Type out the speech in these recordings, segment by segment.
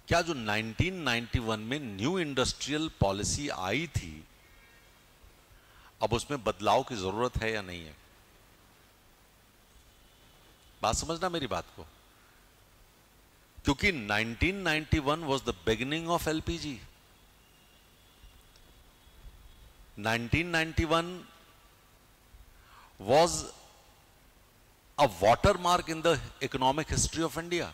क्या जो 1991 में न्यू इंडस्ट्रियल पॉलिसी आई थी, अब उसमें बदलाव की जरूरत है या नहीं है? बात समझना मेरी बात को, क्योंकि 1991 was the beginning of LPG. 1991 was a watermark in the economic history of India।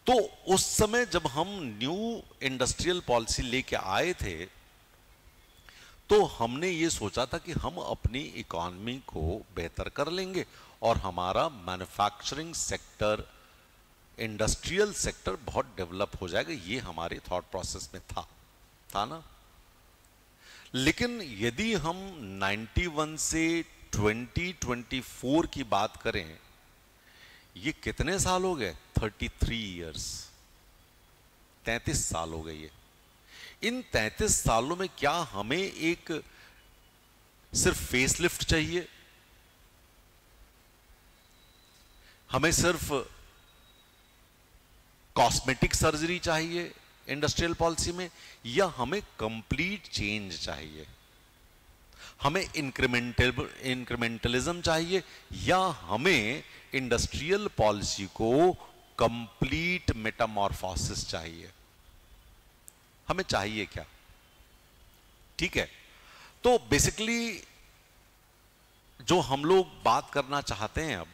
तो उस समय जब हम न्यू इंडस्ट्रियल पॉलिसी लेके आए थे, तो हमने ये सोचा था कि हम अपनी इकोनॉमी को बेहतर कर लेंगे और हमारा मैन्युफैक्चरिंग सेक्टर, इंडस्ट्रियल सेक्टर बहुत डेवलप हो जाएगा। ये हमारे थॉट प्रोसेस में था ना। लेकिन यदि हम 91 से 2024 की बात करें, ये कितने साल हो गए? 33 इयर्स, 33 साल हो गए। ये इन 33 सालों में क्या हमें एक सिर्फ फेसलिफ्ट चाहिए? हमें सिर्फ कॉस्मेटिक सर्जरी चाहिए इंडस्ट्रियल पॉलिसी में, या हमें कंप्लीट चेंज चाहिए? हमें इंक्रीमेंटलिज्म चाहिए, या हमें इंडस्ट्रियल पॉलिसी को कंप्लीट मेटामॉर्फोसिस चाहिए? हमें चाहिए क्या? ठीक है, तो बेसिकली जो हम लोग बात करना चाहते हैं,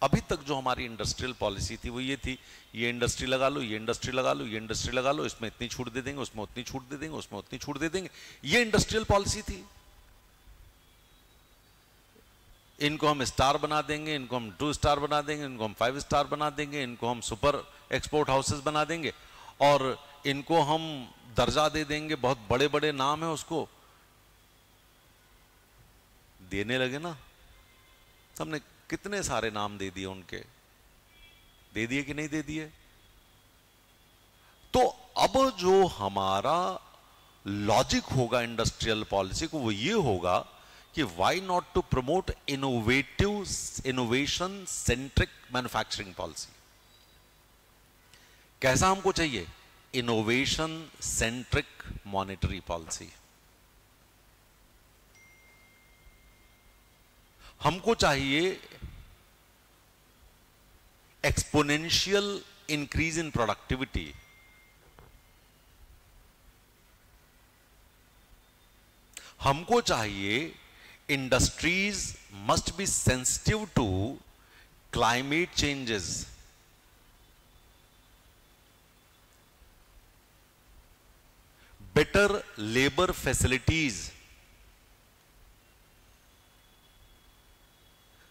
अभी तक जो हमारी इंडस्ट्रियल पॉलिसी थी वो ये थी, ये इंडस्ट्री लगा लो, ये इंडस्ट्री लगा लो, ये इंडस्ट्री लगा लो, इसमें इतनी छूट दे देंगे, उसमें उतनी छूट दे देंगे, उसमें उतनी छूट दे देंगे। ये इंडस्ट्रियल पॉलिसी थी। इनको हम स्टार बना देंगे, इनको हम 2 स्टार बना देंगे, इनको हम 5 स्टार बना देंगे, इनको हम सुपर एक्सपोर्ट हाउसेस बना देंगे, और इनको हम दर्जा दे देंगे, बहुत बड़े बड़े नाम है उसको देने लगे ना। हमने कितने सारे नाम दे दिए उनके, दे दिए कि नहीं दे दिए? तो अब जो हमारा लॉजिक होगा इंडस्ट्रियल पॉलिसी को, वो ये होगा कि why not to promote innovation centric manufacturing policy. कैसा हमको चाहिए? Innovation centric monetary policy. हमको चाहिए एक्सपोनेंशियल इंक्रीज इन प्रोडक्टिविटी। हमको चाहिए industries must be sensitive to climate changes. Better labour facilities,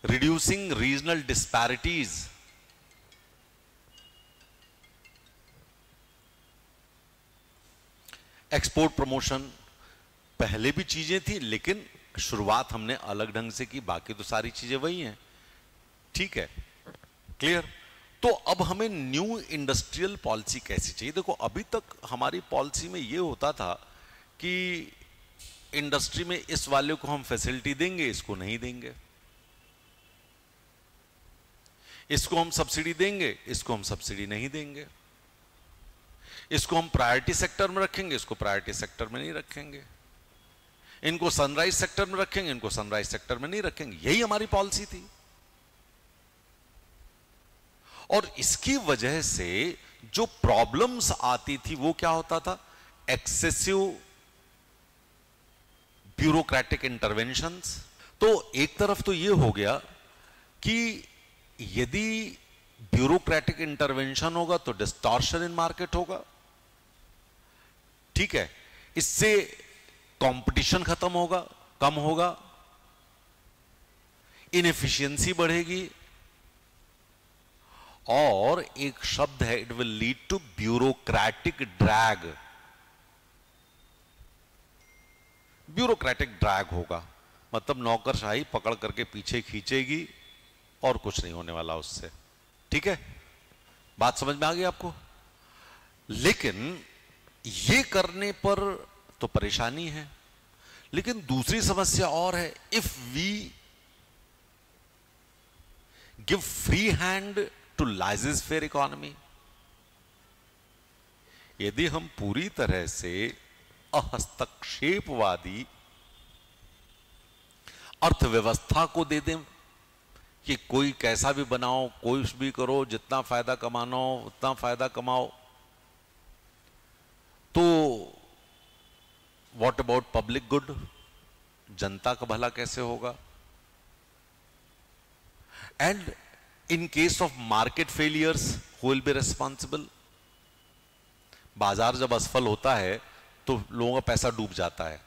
reducing regional disparities, export promotion. पहले भी चीजें थी, लेकिन शुरुआत हमने अलग ढंग से की, बाकी तो सारी चीजें वही हैं। ठीक है, क्लियर? तो अब हमें न्यू इंडस्ट्रियल पॉलिसी कैसी चाहिए? देखो, अभी तक हमारी पॉलिसी में यह होता था कि इंडस्ट्री में इस वाले को हम फैसिलिटी देंगे, इसको नहीं देंगे, इसको हम सब्सिडी देंगे, इसको हम सब्सिडी नहीं देंगे, इसको हम प्रायोरिटी सेक्टर में रखेंगे, इसको प्रायोरिटी सेक्टर में नहीं रखेंगे, इनको सनराइज सेक्टर में रखेंगे, इनको सनराइज सेक्टर में नहीं रखेंगे। यही हमारी पॉलिसी थी। और इसकी वजह से जो प्रॉब्लम्स आती थी वो क्या होता था? Excessive bureaucratic interventions. तो एक तरफ तो ये हो गया कि यदि ब्यूरोक्रेटिक इंटरवेंशन होगा तो डिस्टॉर्शन इन मार्केट होगा। ठीक है, इससे कंपटीशन खत्म होगा, कम होगा, इनएफिशिएंसी बढ़ेगी, और एक शब्द है, it will lead to bureaucratic drag. Bureaucratic drag होगा, मतलब नौकरशाही पकड़ करके पीछे खींचेगी और कुछ नहीं होने वाला उससे। ठीक है, बात समझ में आ गई आपको? लेकिन ये करने पर तो परेशानी है, लेकिन दूसरी समस्या और है। If we give free hand to laissez faire economy, यदि हम पूरी तरह से हस्तक्षेपवादी अर्थव्यवस्था को दे दें कि कोई कैसा भी बनाओ, कोई भी करो, जितना फायदा कमाना हो उतना फायदा कमाओ, तो व्हाट अबाउट पब्लिक गुड, जनता का भला कैसे होगा? And in case of market failures who will be responsible? बाजार जब असफल होता है तो लोगों का पैसा डूब जाता है,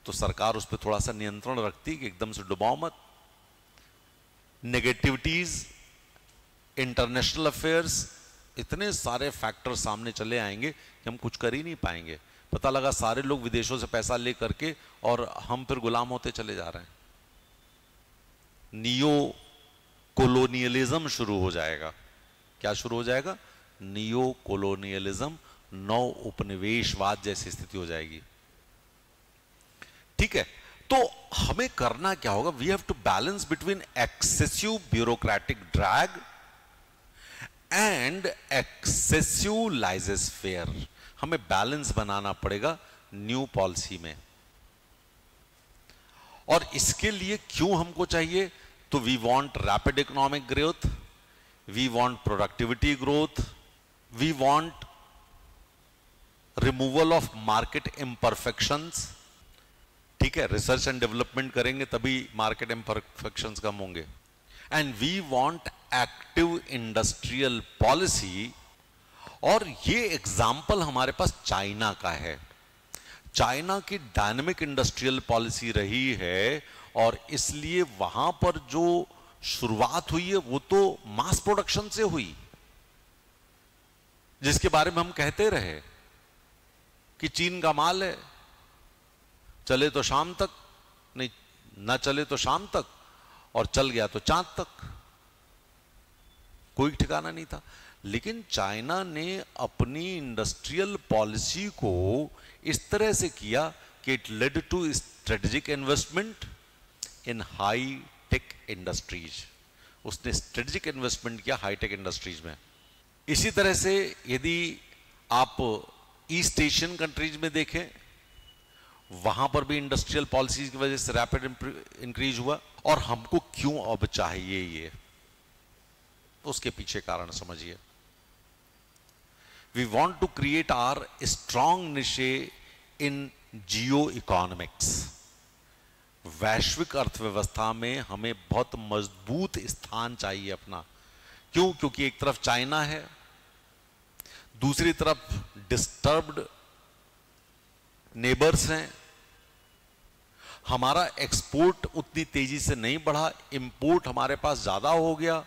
तो सरकार उस पर थोड़ा सा नियंत्रण रखती है कि एकदम से डुबाओ मत। नेगेटिविटीज, इंटरनेशनल अफेयर्स, इतने सारे फैक्टर सामने चले आएंगे कि हम कुछ कर ही नहीं पाएंगे। पता लगा सारे लोग विदेशों से पैसा ले करके और हम फिर गुलाम होते चले जा रहे हैं। नियो कोलोनियलिज्म शुरू हो जाएगा। क्या शुरू हो जाएगा? नियो कोलोनियलिज्म, नौ उपनिवेशवाद जैसी स्थिति हो जाएगी। ठीक है, तो हमें करना क्या होगा? We have to balance between excessive bureaucratic drag and excessive laissez faire. हमें बैलेंस बनाना पड़ेगा न्यू पॉलिसी में। और इसके लिए क्यों हमको चाहिए? तो we want rapid economic growth, we want productivity growth, we want removal of market imperfections. ठीक है, रिसर्च एंड डेवलपमेंट करेंगे तभी मार्केट इम्परफेक्शंस कम होंगे। And we want active industrial policy. और ये एग्जाम्पल हमारे पास चाइना का है। चाइना की डायनेमिक इंडस्ट्रियल पॉलिसी रही है और इसलिए वहां पर जो शुरुआत हुई है वो तो मास प्रोडक्शन से हुई, जिसके बारे में हम कहते रहे कि चीन का माल है, चले तो शाम तक, नहीं ना चले तो शाम तक, और चल गया तो चांद तक, कोई ठिकाना नहीं था। लेकिन चाइना ने अपनी इंडस्ट्रियल पॉलिसी को इस तरह से किया कि it led to strategic investment in high tech industries. उसने स्ट्रेटेजिक इन्वेस्टमेंट किया हाई टेक इंडस्ट्रीज में। इसी तरह से यदि आप ईस्ट एशियन कंट्रीज में देखें, वहां पर भी इंडस्ट्रियल पॉलिसीज की वजह से रैपिड इंक्रीज हुआ। और हमको क्यों अब चाहिए ये, उसके पीछे कारण समझिए। We want to create our strong niche in geo economics. वैश्विक अर्थव्यवस्था में हमें बहुत मजबूत स्थान चाहिए अपना। क्यों? क्योंकि एक तरफ चाइना है, दूसरी तरफ डिस्टर्ब्ड नेबर्स हैं, हमारा एक्सपोर्ट उतनी तेजी से नहीं बढ़ा, इंपोर्ट हमारे पास ज्यादा हो गया,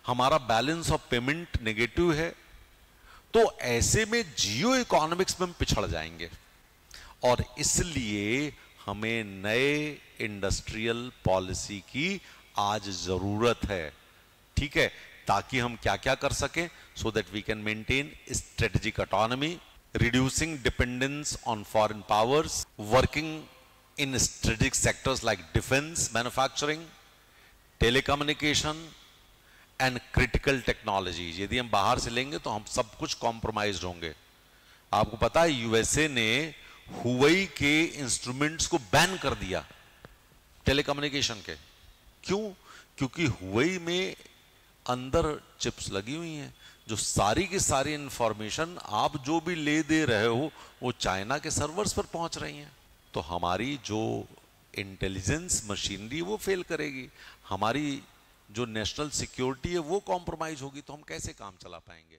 हमारा बैलेंस ऑफ पेमेंट नेगेटिव है। तो ऐसे में जियो इकोनॉमिक्स में हम पिछड़ जाएंगे और इसलिए हमें नए इंडस्ट्रियल पॉलिसी की आज जरूरत है। ठीक है, ताकि हम क्या क्या कर सकें, so that we can maintain strategic autonomy, reducing dependence on foreign powers, working in strategic sectors like defense, manufacturing, telecommunication and critical technologies। यदि हम बाहर से लेंगे तो हम सब कुछ कॉम्प्रोमाइज होंगे। आपको पता है यूएसए ने हुवई के इंस्ट्रूमेंट्स को बैन कर दिया टेलीकम्युनिकेशन के। क्यों? क्योंकि हुवई में अंदर चिप्स लगी हुई हैं, जो सारी की सारी इंफॉर्मेशन आप जो भी ले दे रहे हो वो चाइना के सर्वर्स पर पहुंच रही हैं। तो हमारी जो इंटेलिजेंस मशीनरी वो फेल करेगी, हमारी जो नेशनल सिक्योरिटी है वो कॉम्प्रोमाइज होगी, तो हम कैसे काम चला पाएंगे?